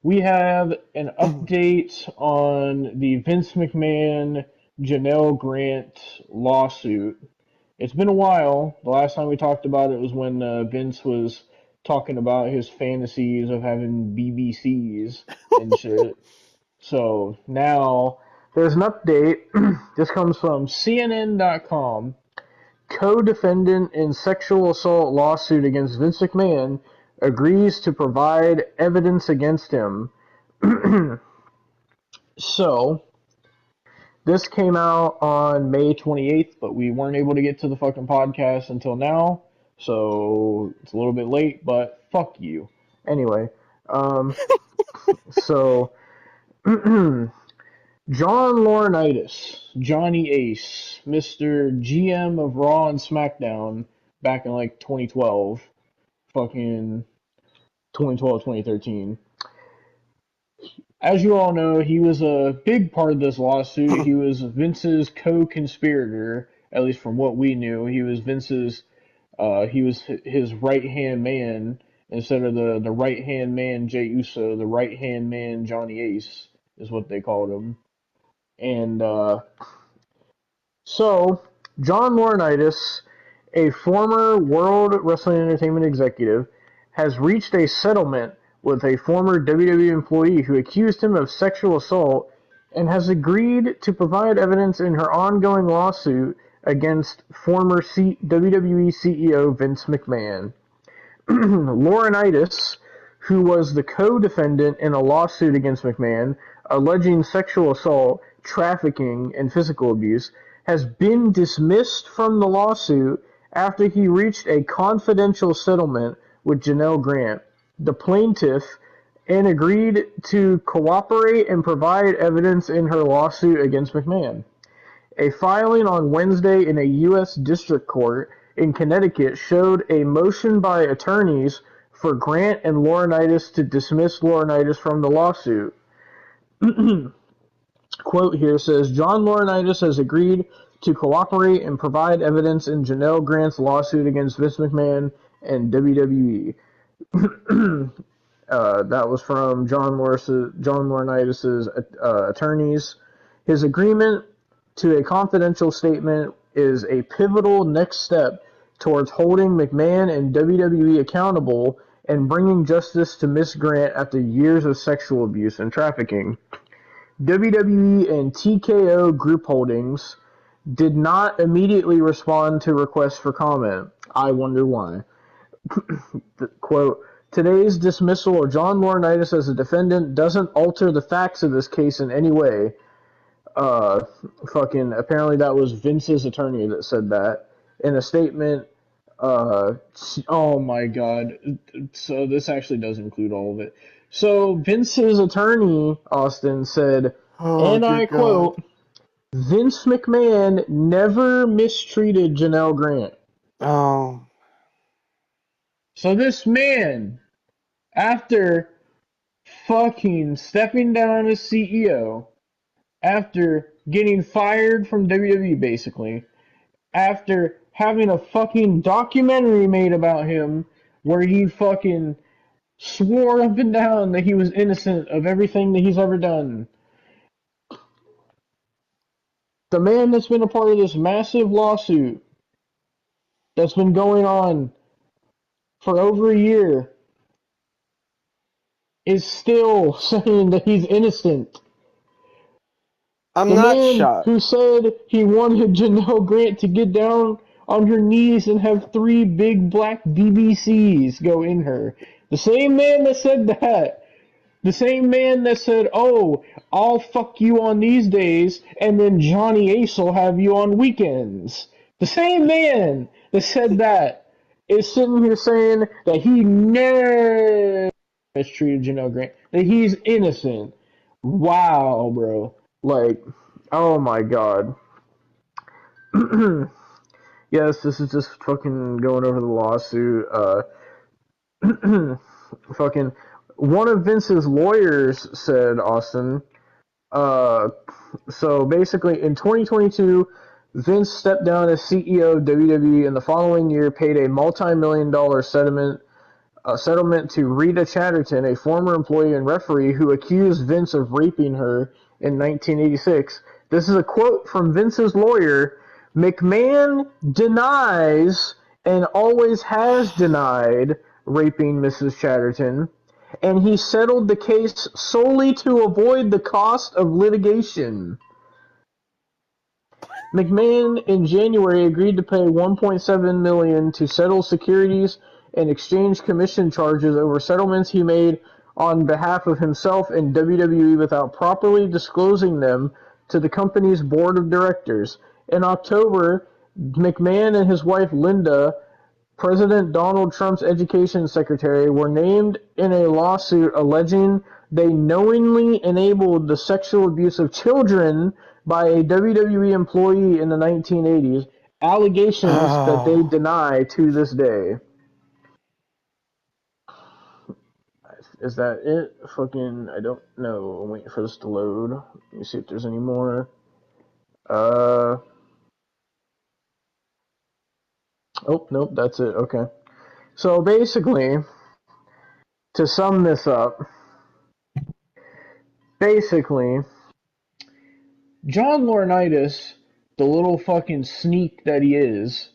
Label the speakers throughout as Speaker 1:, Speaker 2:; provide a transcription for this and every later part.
Speaker 1: We have an update on the Vince McMahon Janelle Grant lawsuit. It's been a while. The last time we talked about it was when Vince was talking about his fantasies of having BBCs and shit. So now there's an update. This comes from CNN.com. Co-defendant in sexual assault lawsuit against Vince McMahon agrees to provide evidence against him. So, this came out on May 28th, but we weren't able to get to the fucking podcast until now. So, it's a little bit late, but fuck you. Anyway, um, so, John Laurinaitis, Johnny Ace, Mr. GM of Raw and SmackDown back in like 2012, fucking 2012, 2013. As you all know, he was a big part of this lawsuit. He was Vince's co-conspirator, at least from what we knew. He was his right-hand man instead of the right-hand man Jey Uso. The right-hand man Johnny Ace is what they called him. And so, John Laurinaitis, a former World Wrestling Entertainment executive, has reached a settlement with a former WWE employee who accused him of sexual assault and has agreed to provide evidence in her ongoing lawsuit against former WWE CEO Vince McMahon. Laurinaitis, who was the co-defendant in a lawsuit against McMahon alleging sexual assault, trafficking, and physical abuse, has been dismissed from the lawsuit after he reached a confidential settlement with Janelle Grant, the plaintiff, and agreed to cooperate and provide evidence in her lawsuit against McMahon. A filing on Wednesday in a U.S. District Court in Connecticut showed a motion by attorneys for Grant and Laurinaitis to dismiss Laurinaitis from the lawsuit. Quote here says, John Laurinaitis has agreed to cooperate and provide evidence in Janelle Grant's lawsuit against Vince McMahon and WWE. That was from John Laurinaitis' attorneys. His agreement to a confidential statement is a pivotal next step towards holding McMahon and WWE accountable and bringing justice to Miss Grant after years of sexual abuse and trafficking. WWE and TKO Group Holdings did not immediately respond to requests for comment. I wonder why. Quote, today's dismissal of John Laurinaitis as a defendant doesn't alter the facts of this case in any way. Apparently that was Vince's attorney that said that in a statement. Oh my god. So this actually does include all of it. So Vince's attorney, Austin, said, and I quote, Vince McMahon never mistreated Janelle Grant.
Speaker 2: Oh.
Speaker 1: So this man, after fucking stepping down as CEO, after getting fired from WWE basically, after having a fucking documentary made about him where he fucking swore up and down that he was innocent of everything that he's ever done. The man that's been a part of this massive lawsuit that's been going on for over a year is still saying that he's innocent.
Speaker 2: I'm
Speaker 1: the
Speaker 2: not
Speaker 1: man
Speaker 2: shocked.
Speaker 1: who said he wanted Janelle Grant to get down on her knees and have 3 big black BBCs go in her. The same man that said that. The same man that said, oh, I'll fuck you on these days, and then Johnny Ace will have you on weekends. The same man that said that is sitting here saying that he never mistreated Janelle Grant, that he's innocent. Wow, bro. Like, oh my god. Yes, this is just fucking going over the lawsuit. Fucking one of Vince's lawyers said, Austin, so basically in 2022, Vince stepped down as CEO of WWE and the following year paid a multi-million-dollar settlement a settlement to Rita Chatterton, a former employee and referee who accused Vince of raping her in 1986. This is a quote from Vince's lawyer. McMahon denies and always has denied raping Mrs. Chatterton, and he settled the case solely to avoid the cost of litigation. McMahon in January agreed to pay $1.7 million to settle securities and exchange commission charges over settlements he made on behalf of himself and WWE without properly disclosing them to the company's board of directors. In October, McMahon and his wife Linda, President Donald Trump's education secretary, were named in a lawsuit alleging they knowingly enabled the sexual abuse of children by a WWE employee in the 1980s, allegations that they
Speaker 2: Oh,
Speaker 1: deny to this day. Is that it? Fucking, I don't know. I'm waiting for this to load. Let me see if there's any more. Uh, oh, nope, that's it. Okay. So basically, to sum this up, basically, John Laurinaitis, the little fucking sneak that he is,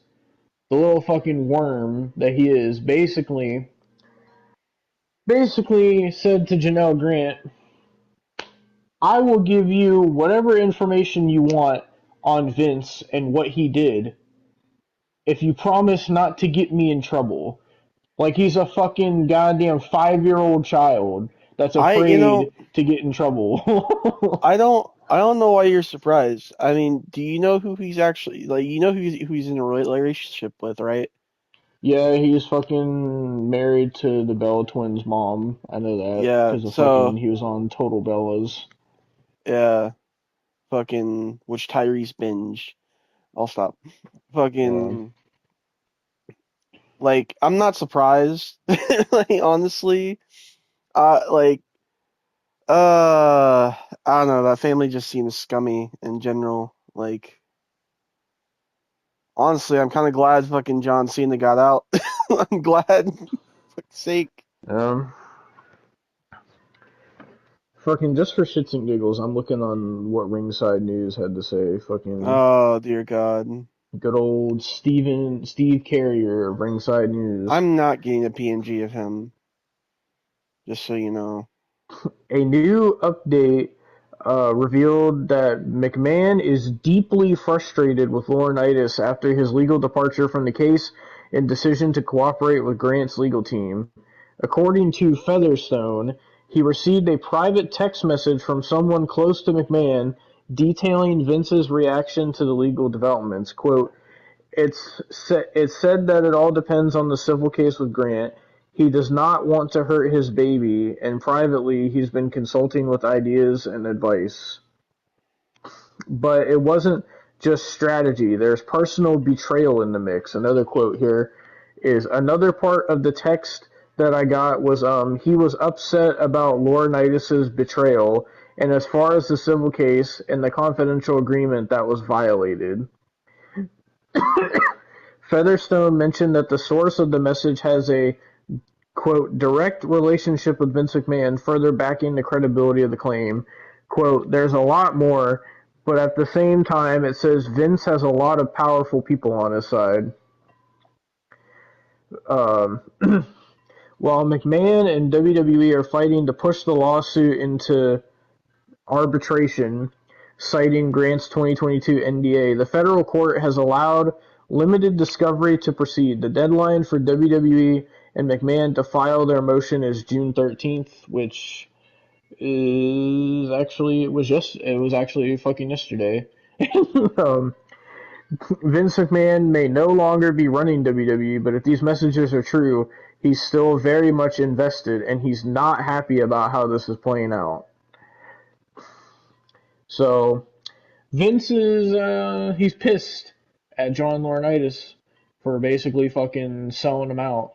Speaker 1: the little fucking worm that he is, basically said to Janelle Grant, I will give you whatever information you want on Vince and what he did if you promise not to get me in trouble. Like he's a fucking goddamn 5-year-old child that's
Speaker 2: I, you know,
Speaker 1: afraid to get in trouble.
Speaker 2: I don't know why you're surprised. I mean, do you know who he's actually like? You know who he's in a relationship with, right?
Speaker 1: Yeah, he's fucking married to the Bella twins' mom. I know that
Speaker 2: Yeah.
Speaker 1: because of fucking
Speaker 2: So,
Speaker 1: he was on Total Bellas.
Speaker 2: yeah, fucking which Tyrese binge. I'll stop.
Speaker 1: Yeah.
Speaker 2: Fucking like I'm not surprised. Like honestly, like I don't know. That family just seems scummy in general. Like honestly, I'm kind of glad fucking John Cena got out. I'm glad, for fuck's sake.
Speaker 1: Um, fucking just for shits and giggles, I'm looking on what Ringside News had to say. Fucking
Speaker 2: Oh dear God,
Speaker 1: good old Steve Carrier of Ringside News.
Speaker 2: I'm not getting a PNG of him. Just so you know.
Speaker 1: A new update revealed that McMahon is deeply frustrated with Laurinaitis after his legal departure from the case and decision to cooperate with Grant's legal team. According to Featherstone, he received a private text message from someone close to McMahon detailing Vince's reaction to the legal developments. Quote, it's said that it all depends on the civil case with Grant. He does not want to hurt his baby, and privately he's been consulting with ideas and advice. But it wasn't just strategy. There's personal betrayal in the mix. Another quote here is another part of the text that I got was he was upset about Laurinaitis' betrayal, and as far as the civil case and the confidential agreement that was violated. Featherstone mentioned that the source of the message has a quote direct relationship with Vince McMahon, further backing the credibility of the claim. Quote, there's a lot more, but at the same time it says Vince has a lot of powerful people on his side. Um, while McMahon and WWE are fighting to push the lawsuit into arbitration, citing Grant's 2022 NDA, the federal court has allowed limited discovery to proceed. The deadline for WWE and McMahon to file their motion is June 13th, which is actually it was actually fucking yesterday. um, Vince McMahon may no longer be running WWE, but if these messages are true, he's still very much invested, and he's not happy about how this is playing out. So Vince is he's pissed at John Laurinaitis for basically fucking selling him out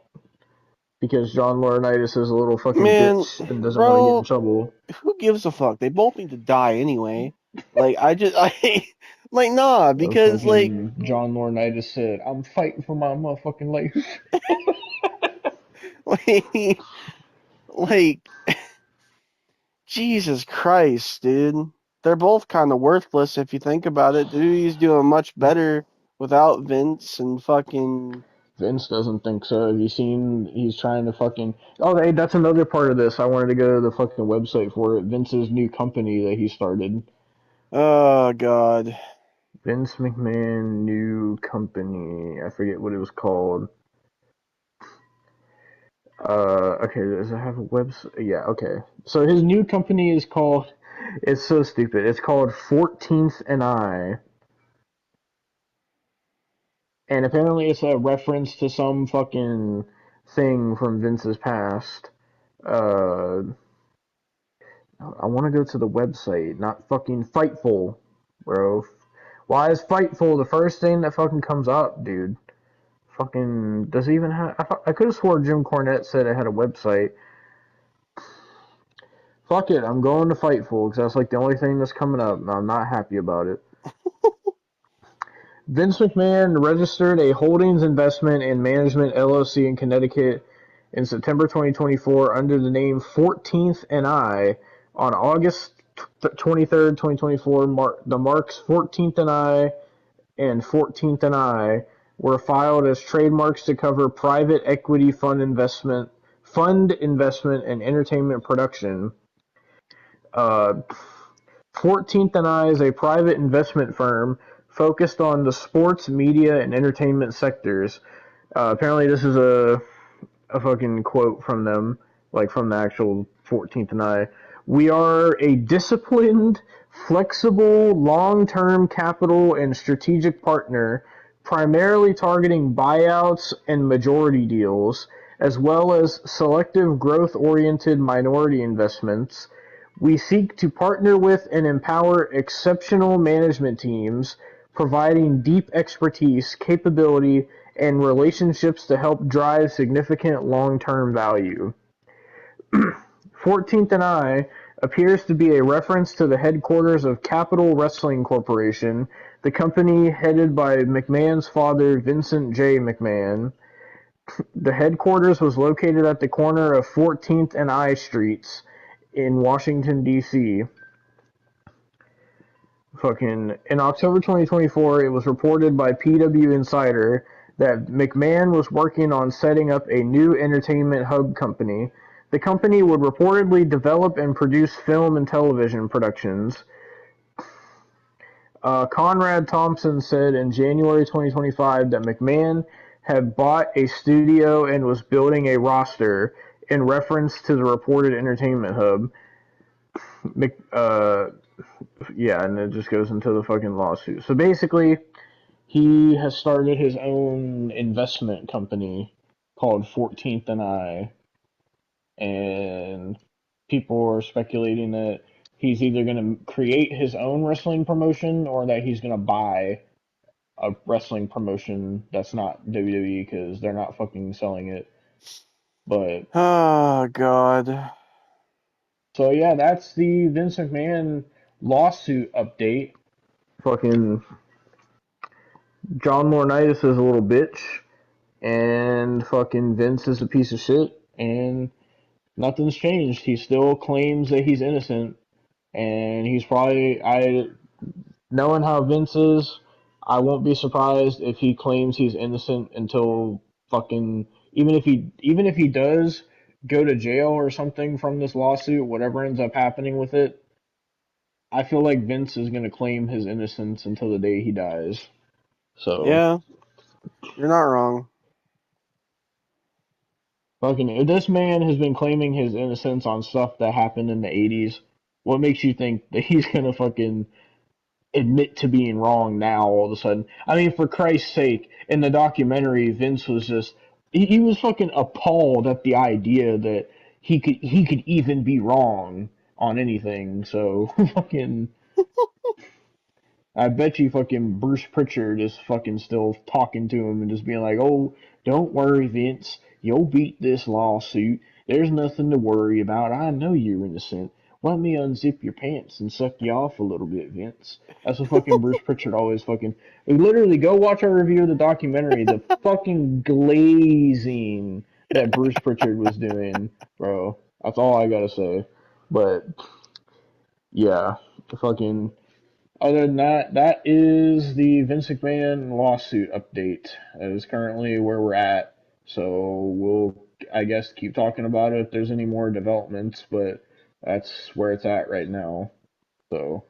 Speaker 1: because John Laurinaitis is a little fucking
Speaker 2: Man,
Speaker 1: bitch and doesn't want to get in
Speaker 2: bro,
Speaker 1: trouble.
Speaker 2: who gives a fuck? They both need to die anyway. Like I like nah, because like
Speaker 1: Fucking John Laurinaitis said, "I'm fighting for my motherfucking life."
Speaker 2: Like, like, Jesus Christ, dude. They're both kind of worthless if you think about it. Dude's doing much better without Vince and fucking.
Speaker 1: Vince doesn't think so. Have you seen? He's trying to fucking. Oh, hey, that's another part of this. I wanted to go to the fucking website for it. Vince's new company that he started.
Speaker 2: Oh, God.
Speaker 1: Vince McMahon new company. I forget what it was called. Okay, does it have a website? Yeah, okay. So his new company is called. It's so stupid. It's called 14th and I. And apparently it's a reference to some fucking thing from Vince's past. Uh, I want to go to the website, not fucking Fightful, bro. Why is Fightful the first thing that fucking comes up, dude? Fucking does it even have? I could have swore Jim Cornette said it had a website. Fuck it, I'm going to Fightful because that's like the only thing that's coming up, and I'm not happy about it. Vince McMahon registered a holdings investment and management LLC in Connecticut in September 2024 under the name 14th and I. On August 23rd, 2024, the marks 14th and I and 14th and I were filed as trademarks to cover private equity fund investment and entertainment production. Uh, 14th and I is a private investment firm focused on the sports, media, and entertainment sectors. Apparently, this is a fucking quote from them, like from the actual 14th and I. We are a disciplined, flexible, long-term capital and strategic partner, primarily targeting buyouts and majority deals, as well as selective growth-oriented minority investments. We seek to partner with and empower exceptional management teams, providing deep expertise, capability, and relationships to help drive significant long-term value. 14th and I appears to be a reference to the headquarters of Capital Wrestling Corporation, the company headed by McMahon's father, Vincent J. McMahon. The headquarters was located at the corner of 14th and I Streets in Washington, D.C. In October 2024, it was reported by PW Insider that McMahon was working on setting up a new entertainment hub company. The company would reportedly develop and produce film and television productions. Conrad Thompson said in January 2025 that McMahon had bought a studio and was building a roster in reference to the reported entertainment hub. Yeah, and it just goes into the fucking lawsuit. So basically, he has started his own investment company called 14th and I, and people are speculating that he's either going to create his own wrestling promotion or that he's going to buy a wrestling promotion that's not WWE because they're not fucking selling it. But
Speaker 2: Oh, God.
Speaker 1: so yeah, that's the Vince McMahon lawsuit update. Fucking John Laurinaitis is a little bitch, and fucking Vince is a piece of shit, and nothing's changed. He still claims that he's innocent, and he's probably knowing how Vince is, I won't be surprised if he claims he's innocent until fucking even if he does go to jail or something from this lawsuit, whatever ends up happening with it. I feel like Vince is gonna claim his innocence until the day he dies. So
Speaker 2: Yeah, you're not wrong.
Speaker 1: fucking if this man has been claiming his innocence on stuff that happened in the 80s, what makes you think that he's gonna fucking admit to being wrong now all of a sudden? I mean, for Christ's sake, in the documentary, Vince was just he was fucking appalled at the idea that he could even be wrong on anything. So fucking I bet you fucking Bruce Pritchard is fucking still talking to him and just being like, "Oh, don't worry, Vince. You'll beat this lawsuit. There's nothing to worry about. I know you're innocent. Let me unzip your pants and suck you off a little bit, Vince." That's what fucking Bruce Pritchard always fucking. Literally, go watch our review of the documentary. The fucking glazing that Bruce Pritchard was doing, bro. That's all I gotta say. But yeah, the fucking. Other than that, that is the Vince McMahon lawsuit update. That is currently where we're at. So we'll, I guess, keep talking about it if there's any more developments. But that's where it's at right now. So